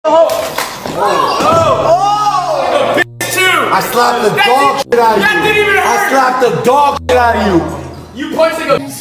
I slapped the dog shit out of you. That didn't even hurt. I slapped the dog shit out of you. You punched like a...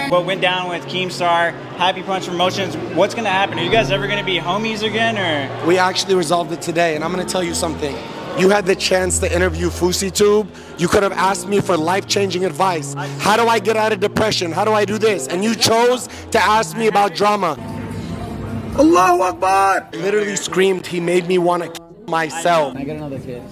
What went down with Keemstar, Happy Punch Promotions, what's gonna happen? Are you guys ever gonna be homies again, or? We actually resolved it today, and I'm gonna tell you something. You had the chance to interview Fousey Tube. You could have asked me for life-changing advice. How do I get out of depression? How do I do this? And you chose to ask me about drama. Allahu Akbar! Literally screamed, he made me want to kill myself. I got another kiss.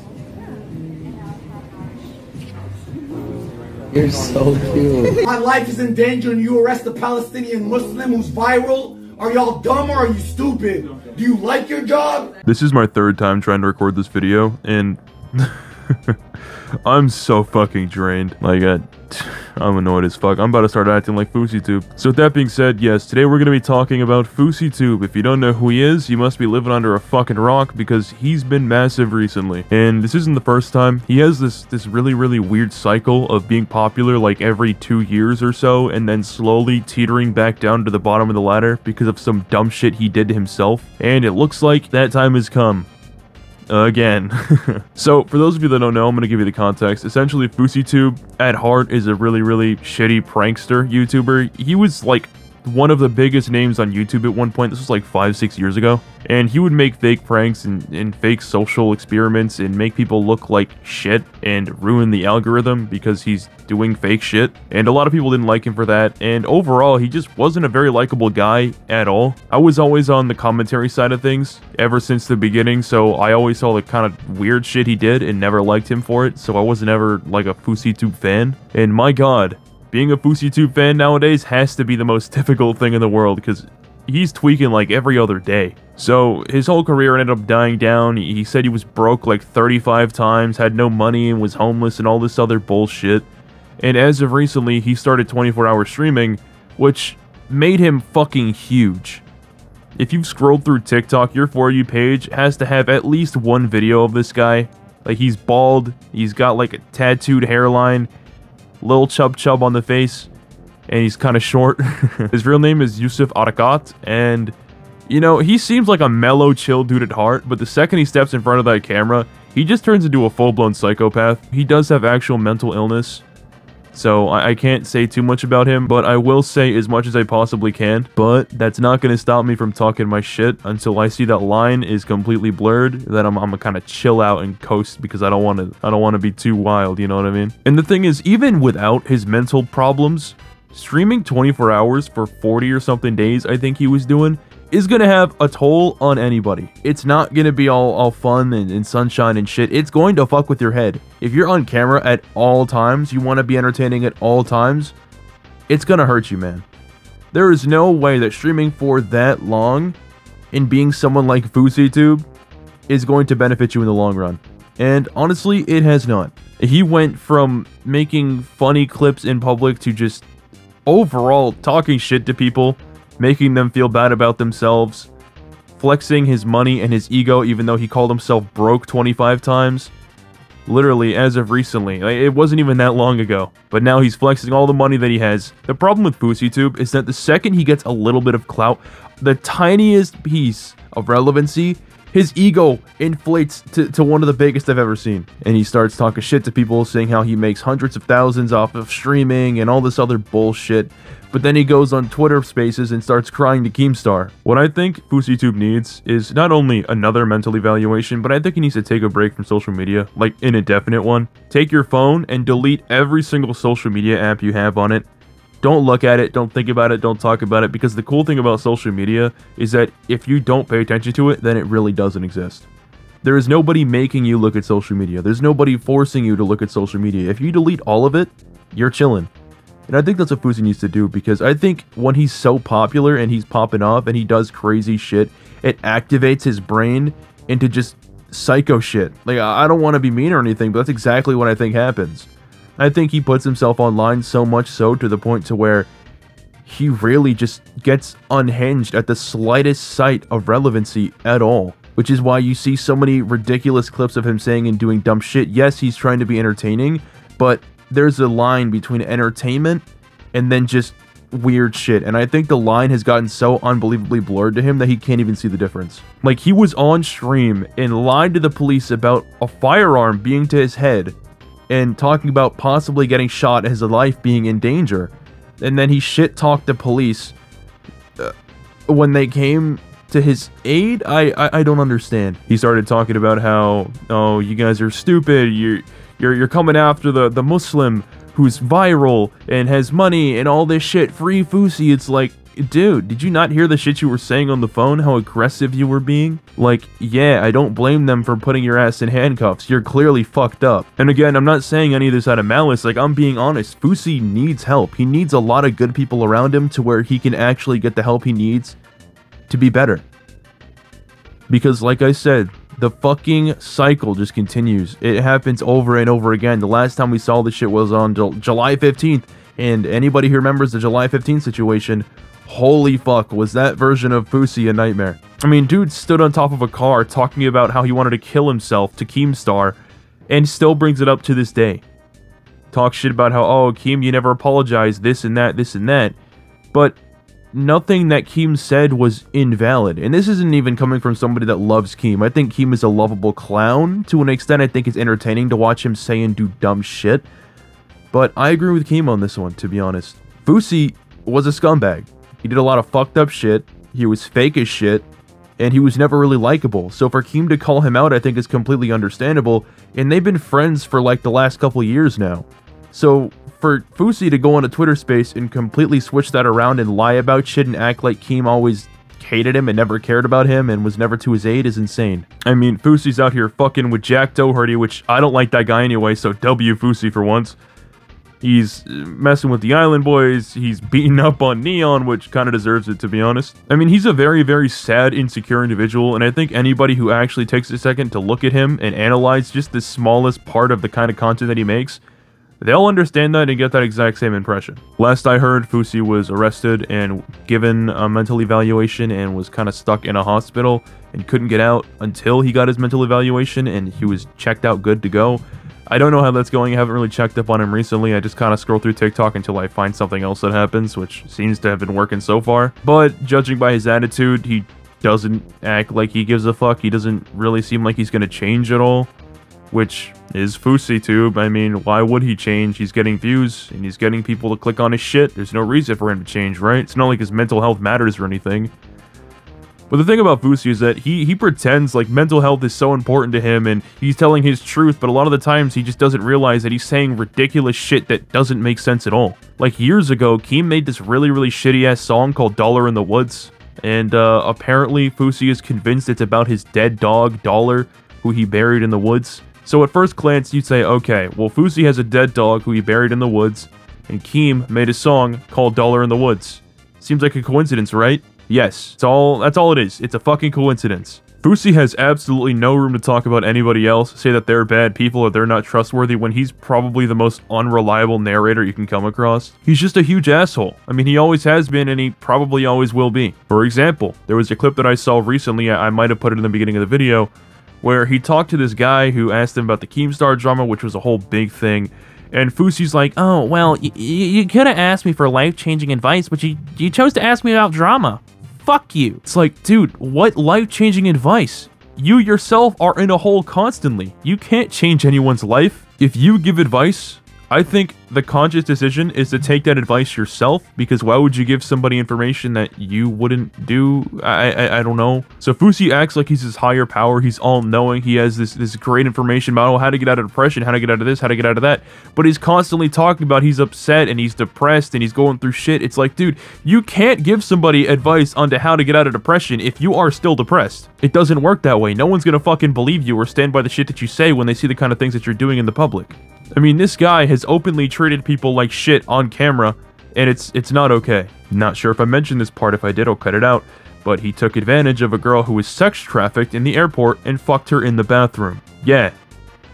You're so cute. My life is in danger and you arrest a Palestinian Muslim who's viral? Are y'all dumb or are you stupid? Do you like your job? This is my third time trying to record this video, and I'm so fucking drained. Like, I'm annoyed as fuck. I'm about to start acting like Fousey Tube. So with that being said, yes, today we're gonna be talking about Fousey Tube. If you don't know who he is, you must be living under a fucking rock, because he's been massive recently. And this isn't the first time. He has this really weird cycle of being popular like every 2 years or so, and then slowly teetering back down to the bottom of the ladder because of some dumb shit he did to himself. And it looks like that time has come. Again. So, for those of you that don't know, I'm going to give you the context. Essentially, Fousey Tube, at heart, is a really shitty prankster YouTuber. He was, like, one of the biggest names on YouTube at one point. This was, like, 5-6 years ago. And he would make fake pranks and fake social experiments and make people look like shit and ruin the algorithm because he's doing fake shit. And a lot of people didn't like him for that. And overall, he just wasn't a very likable guy at all. I was always on the commentary side of things ever since the beginning, so I always saw the kind of weird shit he did and never liked him for it, so I wasn't ever like a Fousey Tube fan. And my god, being a Fousey Tube fan nowadays has to be the most difficult thing in the world, because he's tweaking like every other day. So his whole career ended up dying down. He said he was broke like 35 times, had no money, and was homeless and all this other bullshit. And as of recently, he started 24-hour streaming, which made him fucking huge. If you've scrolled through TikTok, your For You page has to have at least one video of this guy. Like, he's bald, he's got like a tattooed hairline, little chub on the face, and he's kind of short. His real name is Yusuf Arakat, and, you know, he seems like a mellow, chill dude at heart, but the second he steps in front of that camera, he just turns into a full-blown psychopath. He does have actual mental illness, so I can't say too much about him, but I will say as much as I possibly can. But that's not going to stop me from talking my shit until I see that line is completely blurred. Then I'm gonna kind of chill out and coast, because I don't want to be too wild, you know what I mean? And the thing is, even without his mental problems, streaming 24 hours for 40 or something days, I think he was doing, is gonna have a toll on anybody. It's not gonna be all fun and sunshine and shit. It's going to fuck with your head. If you're on camera at all times, you want to be entertaining at all times, it's gonna hurt you, man. There is no way that streaming for that long and being someone like Fousey Tube is going to benefit you in the long run. And honestly, it has not. He went from making funny clips in public to just overall talking shit to people, making them feel bad about themselves, flexing his money and his ego even though he called himself broke 25 times. Literally, as of recently. Like, it wasn't even that long ago. But now he's flexing all the money that he has. The problem with Fousey Tube is that the second he gets a little bit of clout, the tiniest piece of relevancy, his ego inflates to one of the biggest I've ever seen. And he starts talking shit to people, saying how he makes hundreds of thousands off of streaming and all this other bullshit. But then he goes on Twitter Spaces and starts crying to Keemstar. What I think Fousey Tube needs is not only another mental evaluation, but I think he needs to take a break from social media, like an indefinite one. Take your phone and delete every single social media app you have on it. Don't look at it, don't think about it, don't talk about it, because the cool thing about social media is that if you don't pay attention to it, then it really doesn't exist. There is nobody making you look at social media. There's nobody forcing you to look at social media. If you delete all of it, you're chilling. And I think that's what Fousey needs to do, because I think when he's so popular and he's popping off and he does crazy shit, it activates his brain into just psycho shit. Like, I don't want to be mean or anything, but that's exactly what I think happens. I think he puts himself online so much so to the point to where he really just gets unhinged at the slightest sight of relevancy at all. which is why you see so many ridiculous clips of him saying and doing dumb shit. Yes, he's trying to be entertaining, but there's a line between entertainment and then just weird shit, and I think the line has gotten so unbelievably blurred to him that he can't even see the difference. Like, he was on stream and lied to the police about a firearm being to his head and talking about possibly getting shot, his life being in danger, and then he shit-talked the police when they came to his aid. I don't understand. He started talking about how, oh, you guys are stupid, you're coming after the Muslim who's viral and has money and all this shit, free Fousey. It's like, dude, did you not hear the shit you were saying on the phone, how aggressive you were being? Like, yeah, I don't blame them for putting your ass in handcuffs, you're clearly fucked up. And again, I'm not saying any of this out of malice, like, I'm being honest, Fousey needs help. He needs a lot of good people around him to where he can actually get the help he needs to be better. Because, like I said, the fucking cycle just continues. It happens over and over again. The last time we saw this shit was on July 15th, and anybody who remembers the July 15th situation, holy fuck, was that version of Fousey a nightmare. I mean, dude stood on top of a car talking about how he wanted to kill himself to Keemstar, and still brings it up to this day. Talks shit about how, oh, Keem, you never apologized, this and that, but nothing that Keem said was invalid. And this isn't even coming from somebody that loves Keem. I think Keem is a lovable clown. To an extent, I think it's entertaining to watch him say and do dumb shit. But I agree with Keem on this one, to be honest. Fousey was a scumbag. He did a lot of fucked up shit. He was fake as shit. And he was never really likable. So for Keem to call him out, I think is completely understandable. And they've been friends for like the last couple years now. So for Fousey to go on a Twitter space and completely switch that around and lie about shit and act like Keem always hated him and never cared about him and was never to his aid is insane. I mean, Fousey's out here fucking with Jack Doherty, which I don't like that guy anyway, so W Fousey for once. He's messing with the Island Boys, he's beating up on Neon, which kind of deserves it, to be honest. I mean, he's a very, very sad, insecure individual, and I think anybody who actually takes a second to look at him and analyze just the smallest part of the kind of content that he makes, they'll understand that and get that exact same impression. Last I heard, Fousey was arrested and given a mental evaluation and was kind of stuck in a hospital and couldn't get out until he got his mental evaluation and he was checked out good to go. I don't know how that's going. I haven't really checked up on him recently. I just kind of scroll through TikTok until I find something else that happens, which seems to have been working so far. But judging by his attitude, he doesn't act like he gives a fuck. He doesn't really seem like he's going to change at all, which is Fousey Tube. I mean, why would he change? He's getting views, and he's getting people to click on his shit. There's no reason for him to change, right? It's not like his mental health matters or anything. But the thing about Fousey is that he pretends like mental health is so important to him, and he's telling his truth, but a lot of the times he just doesn't realize that he's saying ridiculous shit that doesn't make sense at all. Like years ago, Keem made this really, really shitty-ass song called Dollar in the Woods, and apparently Fousey is convinced it's about his dead dog, Dollar, who he buried in the woods. So at first glance, you'd say, okay, well, Fousey has a dead dog who he buried in the woods, and Keem made a song called Dollar in the Woods. Seems like a coincidence, right? Yes, that's all it is. It's a fucking coincidence. Fousey has absolutely no room to talk about anybody else, say that they're bad people or they're not trustworthy when he's probably the most unreliable narrator you can come across. He's just a huge asshole. I mean, he always has been and he probably always will be. For example, there was a clip that I saw recently, I might have put it in the beginning of the video, where he talked to this guy who asked him about the Keemstar drama, which was a whole big thing. And Fousey's like, oh, well, you could have asked me for life-changing advice, but you chose to ask me about drama. Fuck you. It's like, dude, what life-changing advice? You yourself are in a hole constantly. You can't change anyone's life. If you give advice, I think the conscious decision is to take that advice yourself, because why would you give somebody information that you wouldn't do? I don't know. So Fousey acts like he's his higher power, he's all-knowing, he has this great information about how to get out of depression, how to get out of this, how to get out of that, but he's constantly talking about he's upset and he's depressed and he's going through shit. It's like, dude, you can't give somebody advice on how to get out of depression if you are still depressed. It doesn't work that way. No one's gonna fucking believe you or stand by the shit that you say when they see the kind of things that you're doing in the public. I mean, this guy has openly treated people like shit on camera, and it's not okay. Not sure if I mentioned this part. If I did, I'll cut it out. But he took advantage of a girl who was sex trafficked in the airport and fucked her in the bathroom. Yeah,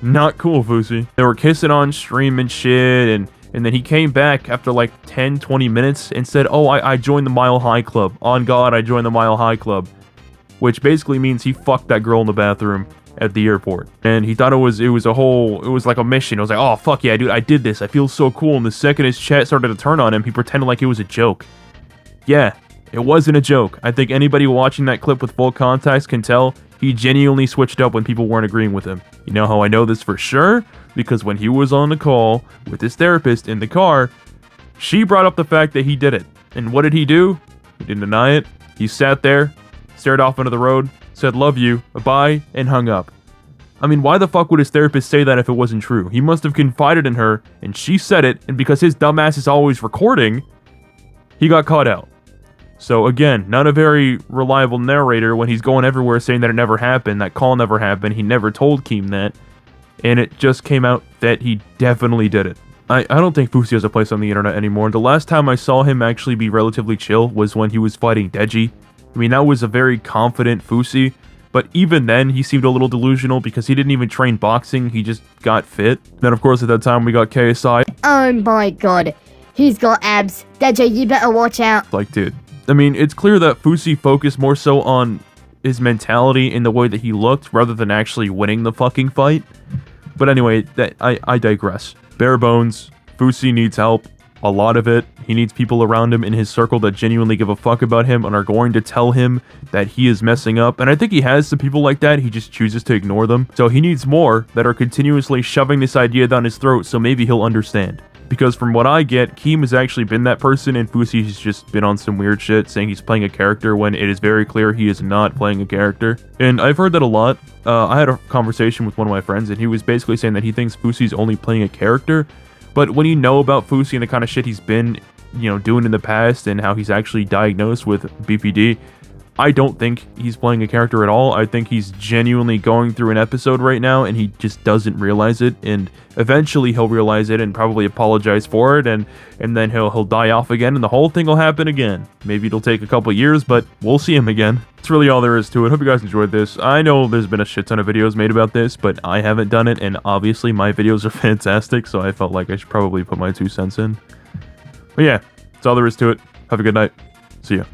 not cool, Fousey. They were kissing on stream and shit, and then he came back after like 10-20 minutes and said, oh, I joined the Mile High Club. On God, I joined the Mile High Club. which basically means he fucked that girl in the bathroom at the airport. And he thought it was like a mission. It was like, oh, fuck yeah, dude, I did this. I feel so cool. And the second his chat started to turn on him, he pretended like it was a joke. Yeah, it wasn't a joke. I think anybody watching that clip with full context can tell he genuinely switched up when people weren't agreeing with him. You know how I know this for sure? Because when he was on the call with his therapist in the car, she brought up the fact that he did it. And what did he do? He didn't deny it. He sat there, stared off into the road, said love you, bye, and hung up. I mean, why the fuck would his therapist say that if it wasn't true? He must have confided in her, and she said it, and because his dumbass is always recording, he got caught out. So again, not a very reliable narrator when he's going everywhere saying that it never happened, that call never happened, he never told Keem that, and it just came out that he definitely did it. I don't think Fousey has a place on the internet anymore. The last time I saw him actually be relatively chill was when he was fighting Deji. I mean, that was a very confident Fousey, but even then, he seemed a little delusional because he didn't even train boxing, he just got fit. Then of course at that time we got KSI. Oh my god, he's got abs. Deji, you better watch out. Like, dude. I mean, it's clear that Fousey focused more so on his mentality in the way that he looked rather than actually winning the fucking fight. But anyway, I digress. Bare bones, Fousey needs help, a lot of it. He needs people around him in his circle that genuinely give a fuck about him and are going to tell him that he is messing up. And I think he has some people like that, he just chooses to ignore them. So he needs more that are continuously shoving this idea down his throat so maybe he'll understand. Because from what I get, Keem has actually been that person and Fousey's just been on some weird shit saying he's playing a character when it is very clear he is not playing a character. And I've heard that a lot. I had a conversation with one of my friends and he was basically saying that he thinks Fousey's only playing a character. But when you know about Fousey and the kind of shit he's been, you know, doing in the past and how he's actually diagnosed with BPD, I don't think he's playing a character at all. I think he's genuinely going through an episode right now and he just doesn't realize it, and eventually he'll realize it and probably apologize for it, and then he'll die off again and the whole thing will happen again. Maybe it'll take a couple years, but we'll see him again. That's really all there is to it. Hope you guys enjoyed this. I know there's been a shit ton of videos made about this, but I haven't done it, and obviously my videos are fantastic, so I felt like I should probably put my 2 cents in. But yeah, that's all there is to it. Have a good night. See ya.